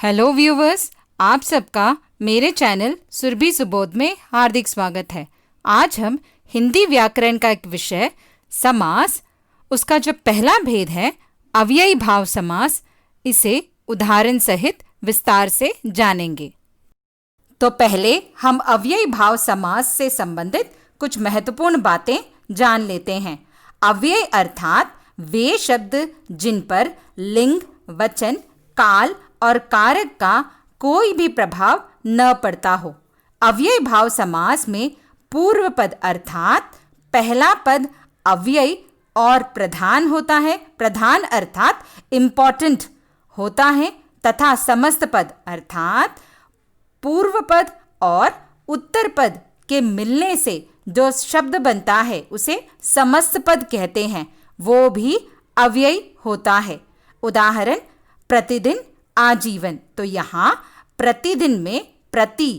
Hello viewers, आप सबका मेरे चैनल सुरभि सुबोध में हार्दिक स्वागत है। आज हम हिंदी व्याकरण का एक विषय समास, उसका जो पहला भेद है अव्ययी भाव समास, इसे उदाहरण सहित विस्तार से जानेंगे। तो पहले हम अव्ययी भाव समास से संबंधित कुछ महत्वपूर्ण बातें जान लेते हैं। अव्यय अर्थात वे शब्द जिन पर लिंग, वचन, काल और कारक का कोई भी प्रभाव न पड़ता हो। अव्ययी भाव समास में पूर्व पद अर्थात पहला पद अव्ययी और प्रधान होता है, प्रधान अर्थात इंपॉर्टेंट होता है, तथा समस्त पद अर्थात पूर्व पद और उत्तर पद के मिलने से जो शब्द बनता है उसे समस्त पद कहते हैं, वो भी अव्ययी होता है। उदाहरण प्रतिदिन, आजीवन। तो यहाँ प्रतिदिन में प्रति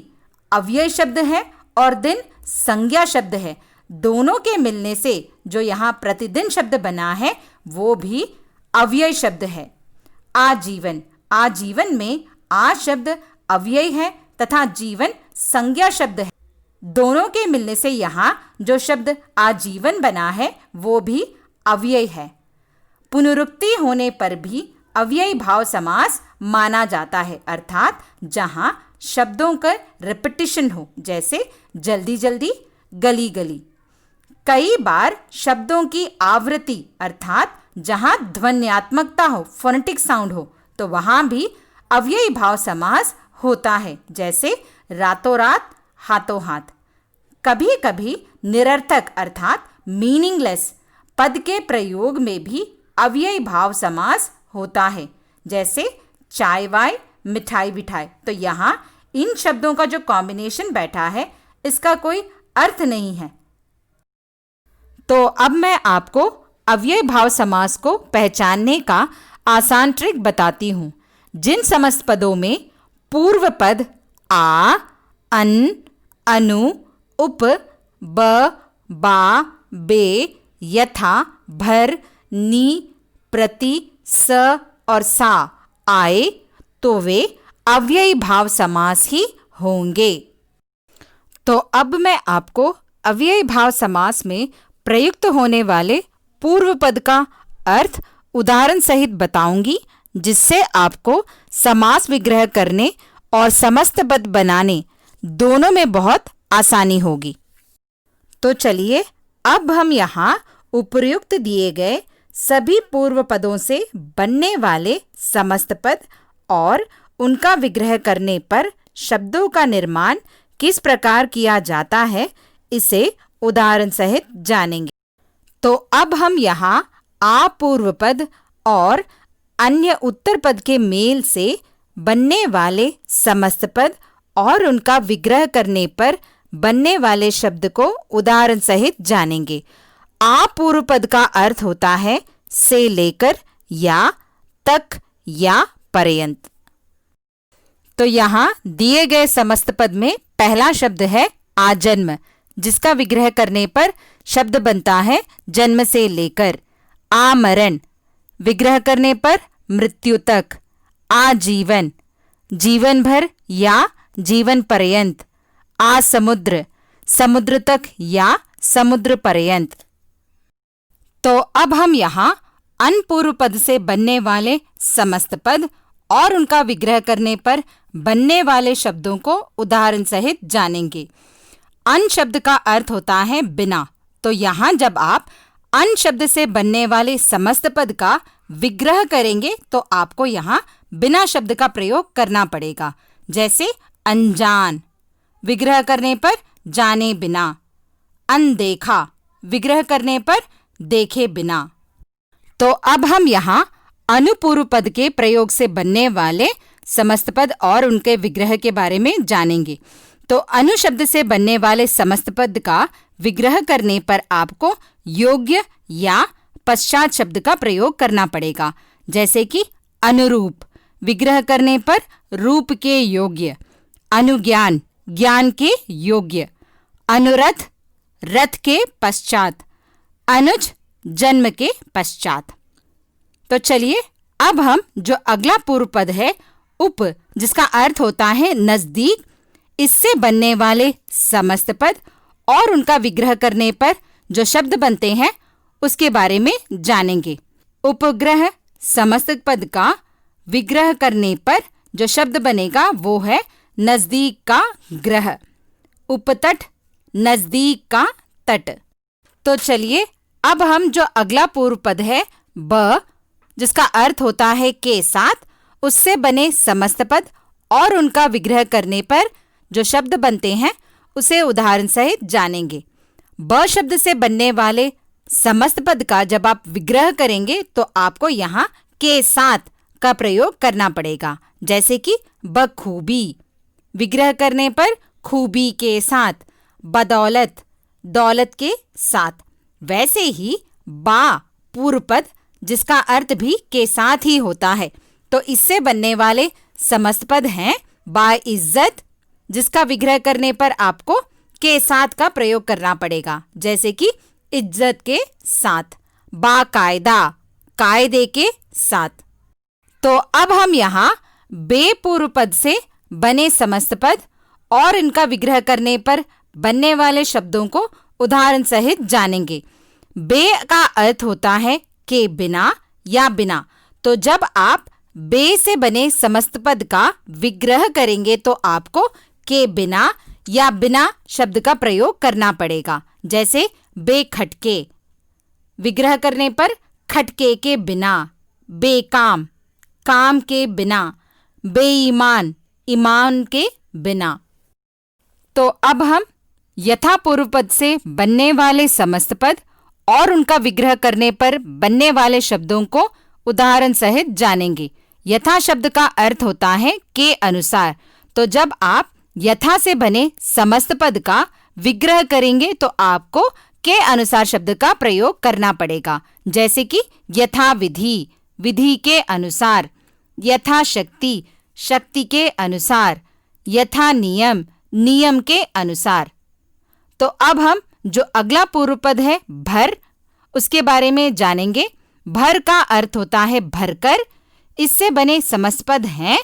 अव्यय शब्द है और दिन संज्ञा शब्द है। दोनों के मिलने से जो यहाँ प्रतिदिन शब्द बना है वो भी अव्यय शब्द है। आजीवन, आजीवन में आ शब्द अव्यय है तथा जीवन संज्ञा शब्द है। दोनों के मिलने से यहाँ जो शब्द आजीवन बना है वो भी अव्यय है। पुनरुक्ति होने पर भी अव्ययी भाव समास माना जाता है, अर्थात जहाँ शब्दों का रिपीटिशन हो, जैसे जल्दी जल्दी, गली गली। कई बार शब्दों की आवृत्ति अर्थात जहाँ ध्वन्यात्मकता हो, फोनेटिक साउंड हो, तो वहाँ भी अव्ययी भाव समास होता है, जैसे रातों रात, हाथों हाथ। कभी कभी निरर्थक अर्थात मीनिंगलेस पद के प्रयोग में भी अव्ययी भाव समास होता है, जैसे चाय वाय, मिठाई बिठाई। तो यहाँ इन शब्दों का जो कॉम्बिनेशन बैठा है इसका कोई अर्थ नहीं है। तो अब मैं आपको अव्ययी भाव समास को पहचानने का आसान ट्रिक बताती हूँ। जिन समस्त पदों में पूर्व पद आ, अन, अनु, उप, ब, बा, बे, यथा, भर, नी, प्रति, स और सा आए तो वे अव्ययी भाव समास ही होंगे। तो अब मैं आपको अव्ययी भाव समास में प्रयुक्त होने वाले पूर्व पद का अर्थ उदाहरण सहित बताऊंगी, जिससे आपको समास विग्रह करने और समस्त पद बनाने दोनों में बहुत आसानी होगी। तो चलिए अब हम यहाँ उपर्युक्त दिए गए सभी पूर्व पदों से बनने वाले समस्त पद और उनका विग्रह करने पर शब्दों का निर्माण किस प्रकार किया जाता है, इसे उदाहरण सहित जानेंगे। तो अब हम यहाँ आ पूर्व पद और अन्य उत्तर पद के मेल से बनने वाले समस्त पद और उनका विग्रह करने पर बनने वाले शब्द को उदाहरण सहित जानेंगे। आ पूर्व पद का अर्थ होता है से लेकर, या, तक या पर्यंत। तो यहाँ दिए गए समस्त पद में पहला शब्द है आजन्म, जिसका विग्रह करने पर शब्द बनता है जन्म से लेकर। आमरण, विग्रह करने पर मृत्यु तक। आजीवन, जीवन भर या जीवन पर्यंत। आसमुद्र, समुद्र तक या समुद्र पर्यंत। तो अब हम यहाँ अन पूर्व पद से बनने वाले समस्त पद और उनका विग्रह करने पर बनने वाले शब्दों को उदाहरण सहित जानेंगे। अन शब्द का अर्थ होता है बिना। तो यहाँ जब आप अन शब्द से बनने वाले समस्त पद का विग्रह करेंगे तो आपको यहाँ बिना शब्द का प्रयोग करना पड़ेगा, जैसे अनजान, विग्रह करने पर जाने बिना। अनदेखा, विग्रह करने पर देखे बिना। तो अब हम यहाँ अनुपूर्व पद के प्रयोग से बनने वाले समस्त पद और उनके विग्रह के बारे में जानेंगे। तो अनु शब्द से बनने वाले समस्त पद का विग्रह करने पर आपको योग्य या पश्चात शब्द का प्रयोग करना पड़ेगा, जैसे कि अनुरूप, विग्रह करने पर रूप के योग्य। अनुज्ञान, ज्ञान के योग्य। अनुरथ, रथ के पश्चात। अनुज, जन्म के पश्चात। तो चलिए अब हम जो अगला पूर्व पद है उप जिसका अर्थ होता है नजदीक, इससे बनने वाले समस्त पद और उनका विग्रह करने पर जो शब्द बनते हैं उसके बारे में जानेंगे। उपग्रह समस्त पद का विग्रह करने पर जो शब्द बनेगा वो है नजदीक का ग्रह। उपतट नजदीक का तट। तो चलिए अब हम जो अगला पूर्व पद है ब, जिसका अर्थ होता है के साथ, उससे बने समस्त पद और उनका विग्रह करने पर जो शब्द बनते हैं उसे उदाहरण सहित जानेंगे। ब शब्द से बनने वाले समस्त पद का जब आप विग्रह करेंगे तो आपको यहाँ के साथ का प्रयोग करना पड़ेगा। जैसे कि बखूबी, विग्रह करने पर खूबी के साथ, बदौलत, दौलत के साथ। वैसे ही बा पूर्व पद जिसका अर्थ भी के साथ ही होता है, तो इससे बनने वाले समस्त पद हैं बाइज्जत, जिसका विग्रह करने पर आपको के साथ का प्रयोग करना पड़ेगा। जैसे कि इज्जत के साथ, बाकायदा, कायदे के साथ। तो अब हम यहाँ बे पूर्व पद से बने समस्त पद और इनका विग्रह करने पर बनने वाले शब्दों को उदाहरण सहित जानेंगे। बे का अर्थ होता है के बिना या बिना। तो जब आप बे से बने समस्त पद का विग्रह करेंगे तो आपको के बिना या बिना शब्द का प्रयोग करना पड़ेगा। जैसे बेखटके, विग्रह करने पर खटके के बिना, बेकाम, काम के बिना, बेईमान, ईमान के बिना। तो अब हम यथा पूर्व पद से बनने वाले समस्त पद और उनका विग्रह करने पर बनने वाले शब्दों को उदाहरण सहित जानेंगे। यथा शब्द का अर्थ होता है के अनुसार। तो जब आप यथा से बने समस्त पद का विग्रह करेंगे तो आपको के अनुसार शब्द का प्रयोग करना पड़ेगा। जैसे कि यथा विधि, विधि के अनुसार, यथा शक्ति, शक्ति के अनुसार, यथा नियम, नियम के अनुसार। तो अब हम जो अगला पूर्व पद है भर, उसके बारे में जानेंगे। भर का अर्थ होता है भरकर, इससे बने समस्त पद हैं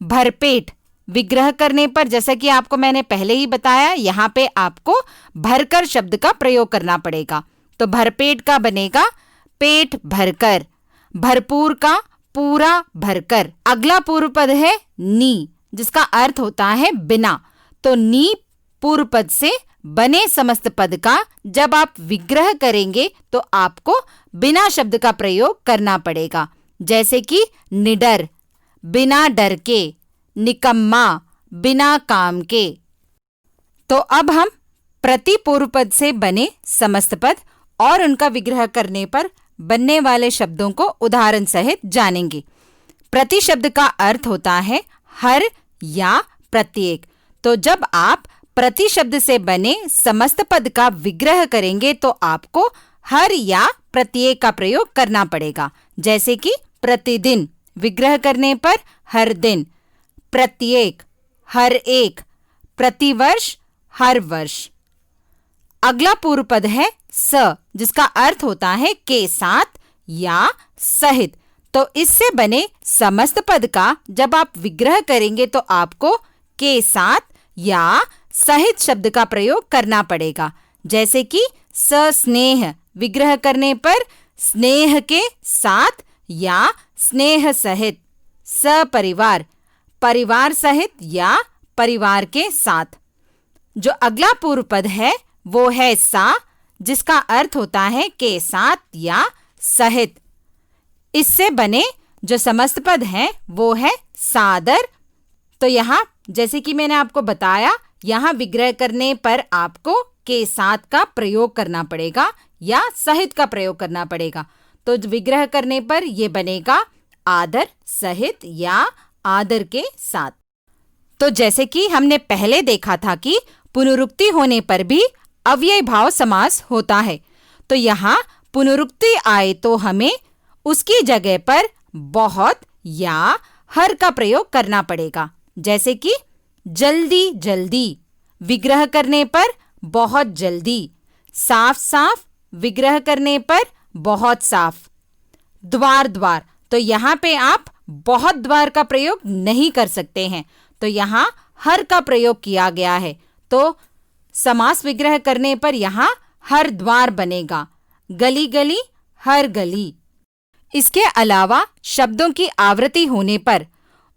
भरपेट। विग्रह करने पर जैसा कि आपको मैंने पहले ही बताया, यहाँ पे आपको भरकर शब्द का प्रयोग करना पड़ेगा। तो भरपेट का बनेगा पेट भरकर, भरपूर का पूरा भरकर। अगला पूर्व पद है नी, जिसका अर्थ होता है बिना। तो नी पूर्व पद से बने समस्त पद का जब आप विग्रह करेंगे तो आपको बिना शब्द का प्रयोग करना पड़ेगा। जैसे कि निडर, बिना डर के, निकम्मा, बिना काम के। तो अब हम प्रति पूर्व पद से बने समस्त पद और उनका विग्रह करने पर बनने वाले शब्दों को उदाहरण सहित जानेंगे। प्रति शब्द का अर्थ होता है हर या प्रत्येक। तो जब आप प्रति शब्द से बने समस्त पद का विग्रह करेंगे तो आपको हर या प्रत्येक का प्रयोग करना पड़ेगा। जैसे कि प्रतिदिन, विग्रह करने पर हर दिन, प्रत्येक, हर एक, प्रतिवर्ष, हर वर्ष। अगला पूर्व पद है स, जिसका अर्थ होता है के साथ या सहित। तो इससे बने समस्त पद का जब आप विग्रह करेंगे तो आपको के साथ या सहित शब्द का प्रयोग करना पड़ेगा। जैसे कि सस्नेह, विग्रह करने पर स्नेह के साथ या स्नेह सहित। सपरिवार, परिवार सहित या परिवार के साथ। जो अगला पूर्व पद है वो है सा, जिसका अर्थ होता है के साथ या सहित। इससे बने जो समस्त पद हैं वो है सादर। तो यहाँ जैसे कि मैंने आपको बताया, यहाँ विग्रह करने पर आपको के साथ का प्रयोग करना पड़ेगा या सहित का प्रयोग करना पड़ेगा। तो विग्रह करने पर यह बनेगा आदर सहित या आदर के साथ। तो जैसे कि हमने पहले देखा था कि पुनरुक्ति होने पर भी अव्यय भाव समास होता है। तो यहाँ पुनरुक्ति आए तो हमें उसकी जगह पर बहुत या हर का प्रयोग करना पड़ेगा। जैसे कि जल्दी जल्दी, विग्रह करने पर बहुत जल्दी। साफ साफ, विग्रह करने पर बहुत साफ। द्वार द्वार, तो यहाँ पे आप बहुत द्वार का प्रयोग नहीं कर सकते हैं, तो यहाँ हर का प्रयोग किया गया है। तो समास विग्रह करने पर यहाँ हर द्वार बनेगा, गली गली हर गली। इसके अलावा शब्दों की आवृत्ति होने पर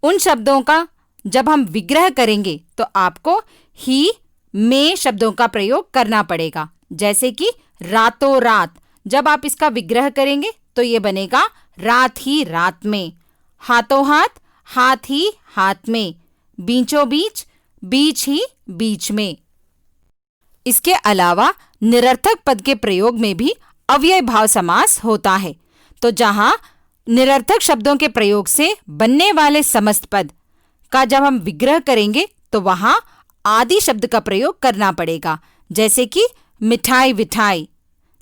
उन शब्दों का जब हम विग्रह करेंगे तो आपको ही में शब्दों का प्रयोग करना पड़ेगा। जैसे कि रातों रात, जब आप इसका विग्रह करेंगे तो ये बनेगा रात ही रात में। हाथों हाथ, हाथ ही हाथ में। बीचों बीच, बीच ही बीच में। इसके अलावा निरर्थक पद के प्रयोग में भी अव्यय भाव समास होता है। तो जहां निरर्थक शब्दों के प्रयोग से बनने वाले समस्त पद का जब हम विग्रह करेंगे तो वहां आदि शब्द का प्रयोग करना पड़ेगा। जैसे कि मिठाई विठाई,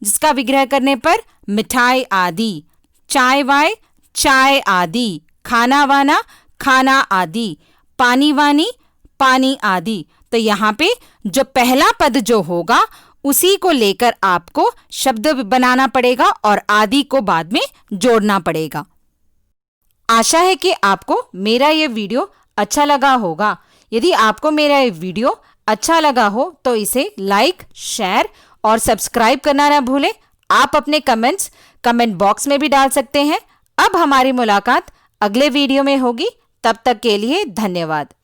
जिसका विग्रह करने पर मिठाई आदि। चाय वाय, चाय आदि। खाना वाना, खाना आदि। पानी वानी, पानी आदि। तो यहाँ पे जो पहला पद जो होगा उसी को लेकर आपको शब्द बनाना पड़ेगा और आदि को बाद में जोड़ना पड़ेगा। आशा है कि आपको मेरा ये वीडियो अच्छा लगा होगा। यदि आपको मेरा ये वीडियो अच्छा लगा हो तो इसे लाइक, शेयर और सब्सक्राइब करना ना भूलें। आप अपने कमेंट्स कमेंट बॉक्स में भी डाल सकते हैं। अब हमारी मुलाकात अगले वीडियो में होगी। तब तक के लिए धन्यवाद।